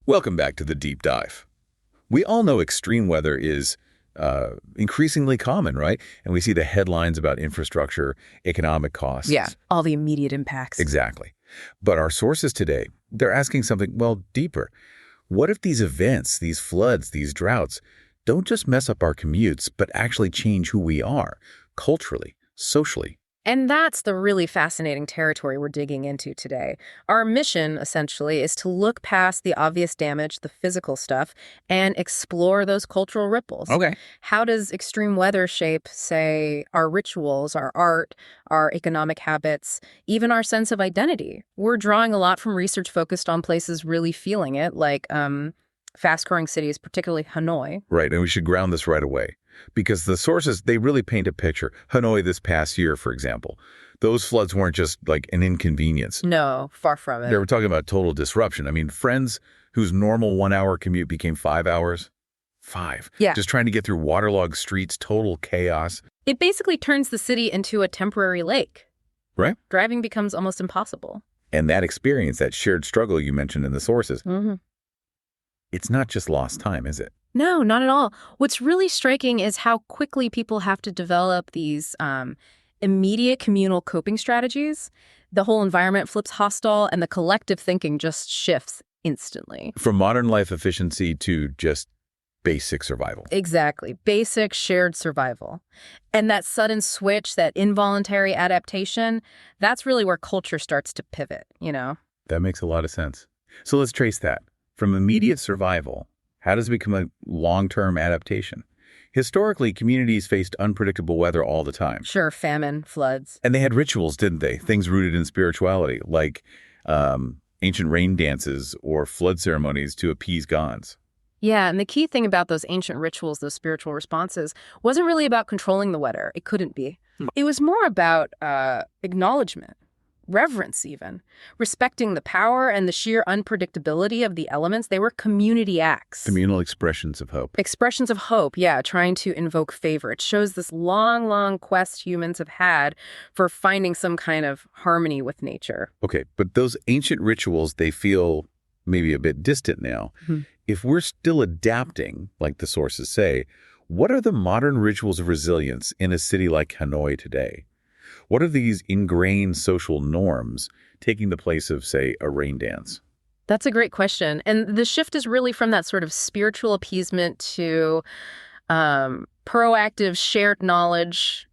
Welcome back to the deep dive. We all know extreme weather is increasingly common, right? And we see the headlines about infrastructure, economic costs. Yeah, all the immediate impacts. Exactly. But our sources today, they're asking something, well, deeper. What if these events, these floods, these droughts, don't just mess up our commutes, but actually change who we are, culturally, socially? And that's the really fascinating territory we're digging into today. Our mission, essentially, is to look past the obvious damage, the physical stuff, and explore those cultural ripples. Okay. How does extreme weather shape, say, our rituals, our art, our economic habits, even our sense of identity? We're drawing a lot from research focused on places really feeling it, like fast-growing cities, particularly Hanoi. Right, and we should ground this right away. Because the sources, they really paint a picture. Hanoi this past year, for example, those floods weren't just like an inconvenience. No, far from it. They were talking about total disruption. I mean, friends whose normal 1-hour commute became 5 hours. 5. Yeah. Just trying to get through waterlogged streets, total chaos. It basically turns the city into a temporary lake. Right. Driving becomes almost impossible. And that experience, that shared struggle you mentioned in the sources, Mm-hmm. it's not just lost time, is it? No, not at all. What's really striking is how quickly people have to develop these immediate communal coping strategies. The whole environment flips hostile, and the collective thinking just shifts instantly. From modern life efficiency to just basic survival. Exactly. Basic shared survival. And that sudden switch, that involuntary adaptation, that's really where culture starts to pivot, you know? That makes a lot of sense. So let's trace that. From immediate survival, how does it become a long-term adaptation? Historically, communities faced unpredictable weather all the time. Sure, famine, floods. And they had rituals, didn't they? Things rooted in spirituality, like ancient rain dances or flood ceremonies to appease gods. Yeah, and the key thing about those ancient rituals, those spiritual responses, wasn't really about controlling the weather. It couldn't be. It was more about acknowledgement, reverence even, respecting the power and the sheer unpredictability of the elements. They were community acts. Communal expressions of hope. Expressions of hope, yeah, trying to invoke favor. It shows this long, long quest humans have had for finding some kind of harmony with nature. Okay, but those ancient rituals, they feel maybe a bit distant now. Mm-hmm. If we're still adapting, like the sources say, what are the modern rituals of resilience in a city like Hanoi today? What are these ingrained social norms taking the place of, say, a rain dance? That's a great question. And the shift is really from that sort of spiritual appeasement to proactive shared knowledge,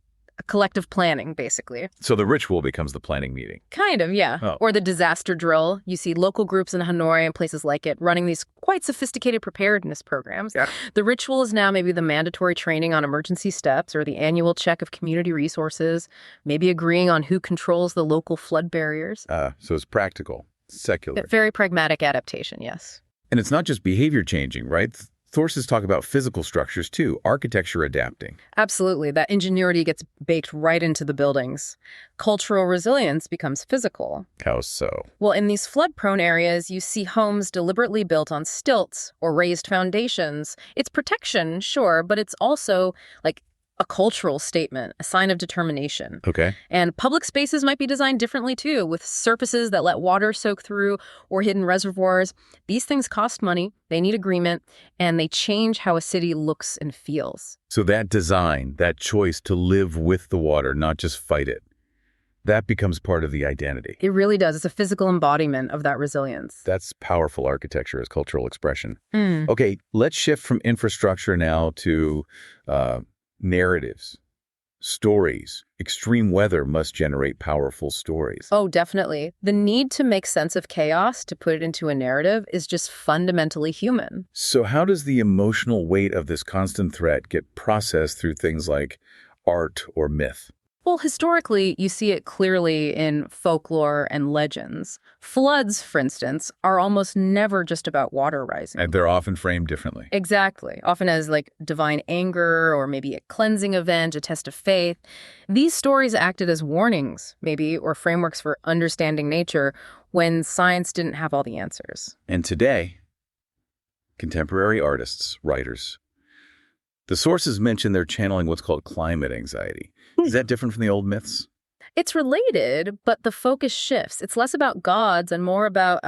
collective planning, basically. So the ritual becomes the planning meeting. Kind of, yeah. Oh. Or the disaster drill. You see local groups in Hanoi and places like it running these quite sophisticated preparedness programs. Yeah. The ritual is now maybe the mandatory training on emergency steps or the annual check of community resources, maybe agreeing on who controls the local flood barriers. So it's practical, secular. Very pragmatic adaptation, yes. And it's not just behavior changing, right? Sources talk about physical structures too, architecture adapting. Absolutely. That ingenuity gets baked right into the buildings. Cultural resilience becomes physical. How so? Well, in these flood-prone areas, you see homes deliberately built on stilts or raised foundations. It's protection, sure, but it's also like a cultural statement, a sign of determination. Okay. And public spaces might be designed differently too, with surfaces that let water soak through or hidden reservoirs. These things cost money, they need agreement, and they change how a city looks and feels. So that design, that choice to live with the water, not just fight it, that becomes part of the identity. It really does. It's a physical embodiment of that resilience. That's powerful architecture as cultural expression. Okay, let's shift from infrastructure now to narratives, stories. Extreme weather must generate powerful stories. Oh, definitely. The need to make sense of chaos, to put it into a narrative, is just fundamentally human. So how does the emotional weight of this constant threat get processed through things like art or myth? Well, historically, you see it clearly in folklore and legends. Floods, for instance, are almost never just about water rising. And they're often framed differently. Exactly. Often as like divine anger or maybe a cleansing event, a test of faith. These stories acted as warnings, maybe, or frameworks for understanding nature when science didn't have all the answers. And today, contemporary artists, writers, the sources mention they're channeling what's called climate anxiety. Is that different from the old myths? It's related, but the focus shifts. It's less about gods and more about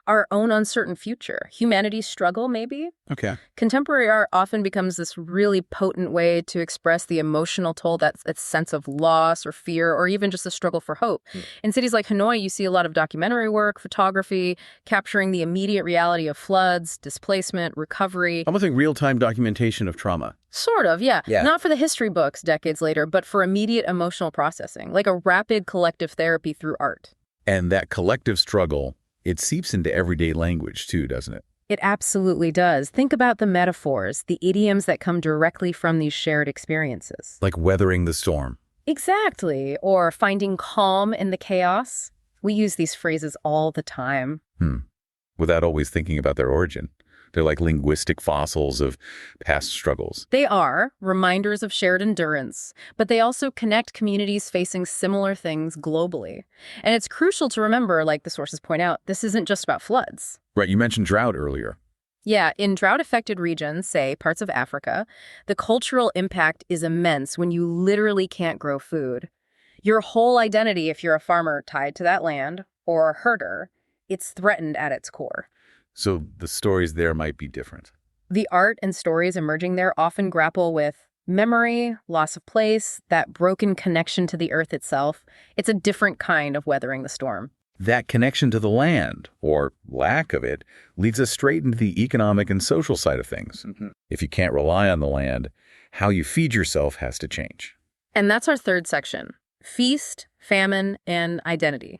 our own uncertain future, humanity's struggle, maybe. Okay. Contemporary art often becomes this really potent way to express the emotional toll, that sense of loss or fear, or even just a struggle for hope. In cities like Hanoi, you see a lot of documentary work, photography, capturing the immediate reality of floods, displacement, recovery. Almost like real-time documentation of trauma. Sort of, yeah. Yeah. Not for the history books decades later, but for immediate emotional processing, like a rapid collective therapy through art. And that collective struggle, it seeps into everyday language too, doesn't it? It absolutely does. Think about the metaphors, the idioms that come directly from these shared experiences. Like weathering the storm. Exactly. Or finding calm in the chaos. We use these phrases all the time. Without always thinking about their origin. They're like linguistic fossils of past struggles. They are reminders of shared endurance, but they also connect communities facing similar things globally. And it's crucial to remember, like the sources point out, this isn't just about floods. Right, you mentioned drought earlier. Yeah, in drought-affected regions, say parts of Africa, the cultural impact is immense when you literally can't grow food. Your whole identity, if you're a farmer tied to that land, or a herder, it's threatened at its core. So the stories there might be different. The art and stories emerging there often grapple with memory, loss of place, that broken connection to the earth itself. It's a different kind of weathering the storm. That connection to the land, or lack of it, leads us straight into the economic and social side of things. If you can't rely on the land, how you feed yourself has to change. And that's our third section: feast, famine, and identity.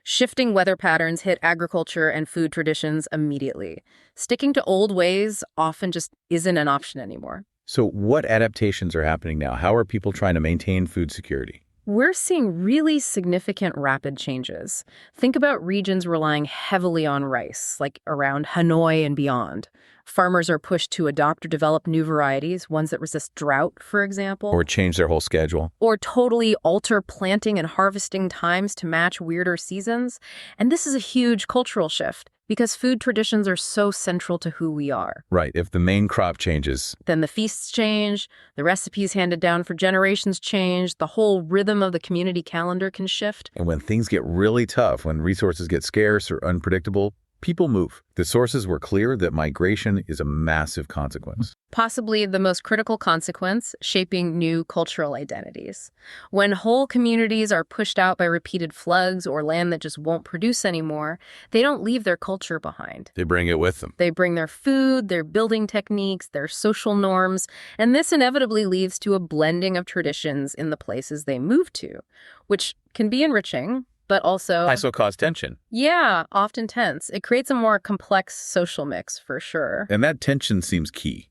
Shifting weather patterns hit agriculture and food traditions immediately. Sticking to old ways often just isn't an option anymore. So what adaptations are happening now? How are people trying to maintain food security? We're seeing really significant rapid changes. Think about regions relying heavily on rice, like around Hanoi and beyond. Farmers are pushed to adopt or develop new varieties, ones that resist drought, for example. Or change their whole schedule? Or totally alter planting and harvesting times to match weirder seasons. And this is a huge cultural shift, because food traditions are so central to who we are. Right. If the main crop changes, Then the feasts change, the recipes handed down for generations change, the whole rhythm of the community calendar can shift. and when things get really tough, when resources get scarce or unpredictable, people move. The sources were clear that migration is a massive consequence. Possibly the most critical consequence, shaping new cultural identities. When whole communities are pushed out by repeated floods or land that just won't produce anymore, they don't leave their culture behind. They bring it with them. They bring their food, their building techniques, their social norms, and this inevitably leads to a blending of traditions in the places they move to, which can be enriching, but also, Also cause tension. yeah, often tense. It creates a more complex social mix, for sure. And that tension seems key.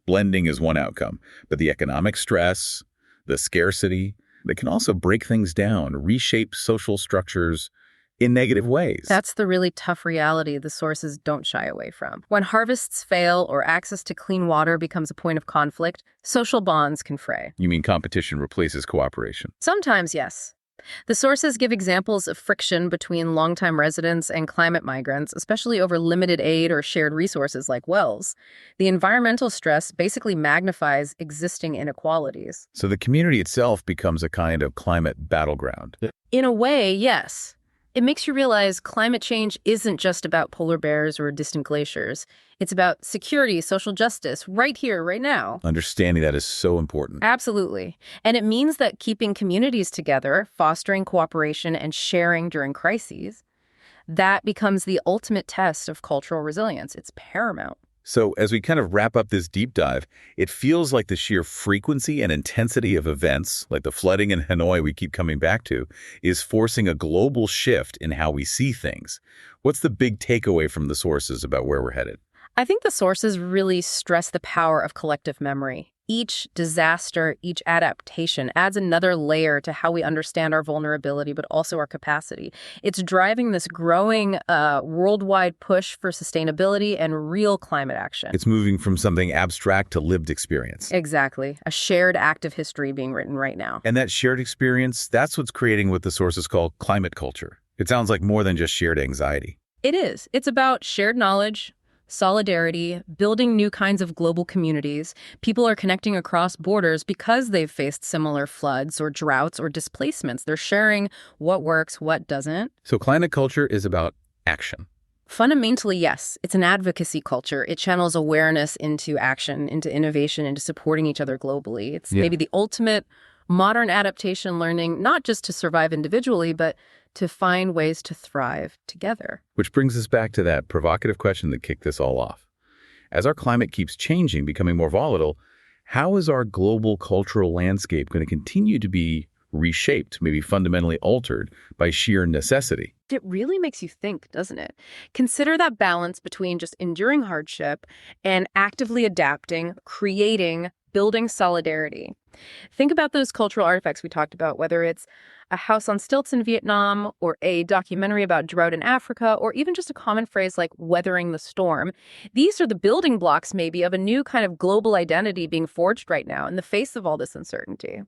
Blending is one outcome, but the economic stress, the scarcity, they can also break things down, reshape social structures in negative ways. That's the really tough reality the sources don't shy away from. When harvests fail or access to clean water becomes a point of conflict, social bonds can fray. You mean competition replaces cooperation? Sometimes, yes. The sources give examples of friction between longtime residents and climate migrants, especially over limited aid or shared resources like wells. The environmental stress basically magnifies existing inequalities. So the community itself becomes a kind of climate battleground. In a way, yes. It makes you realize climate change isn't just about polar bears or distant glaciers. It's about security, social justice, right here, right now. Understanding that is so important. Absolutely. And it means that keeping communities together, fostering cooperation, and sharing during crises, that becomes the ultimate test of cultural resilience. It's paramount. So as we kind of wrap up this deep dive, it feels like the sheer frequency and intensity of events, like the flooding in Hanoi we keep coming back to, is forcing a global shift in how we see things. What's the big takeaway from the sources about where we're headed? I think the sources really stress the power of collective memory. Each disaster, each adaptation adds another layer to how we understand our vulnerability, but also our capacity. It's driving this growing worldwide push for sustainability and real climate action. It's moving from something abstract to lived experience. Exactly. A shared act of history being written right now. And that shared experience, that's what's creating what the sources call climate culture. It sounds like more than just shared anxiety. It is. It's about shared knowledge, solidarity, building new kinds of global communities. People are connecting across borders because they've faced similar floods or droughts or displacements. They're sharing what works, what doesn't. So climate culture is about action. Fundamentally, yes. It's an advocacy culture. It channels awareness into action, into innovation, into supporting each other globally. It's Yeah. maybe the ultimate modern adaptation learning, not just to survive individually, but to find ways to thrive together. Which brings us back to that provocative question that kicked this all off. As our climate keeps changing, becoming more volatile, how is our global cultural landscape going to continue to be reshaped, maybe fundamentally altered by sheer necessity? It really makes you think, doesn't it? Consider that balance between just enduring hardship and actively adapting, creating, building solidarity. Think about those cultural artifacts we talked about, whether it's a house on stilts in Vietnam or a documentary about drought in Africa, or even just a common phrase like weathering the storm. These are the building blocks maybe of a new kind of global identity being forged right now in the face of all this uncertainty.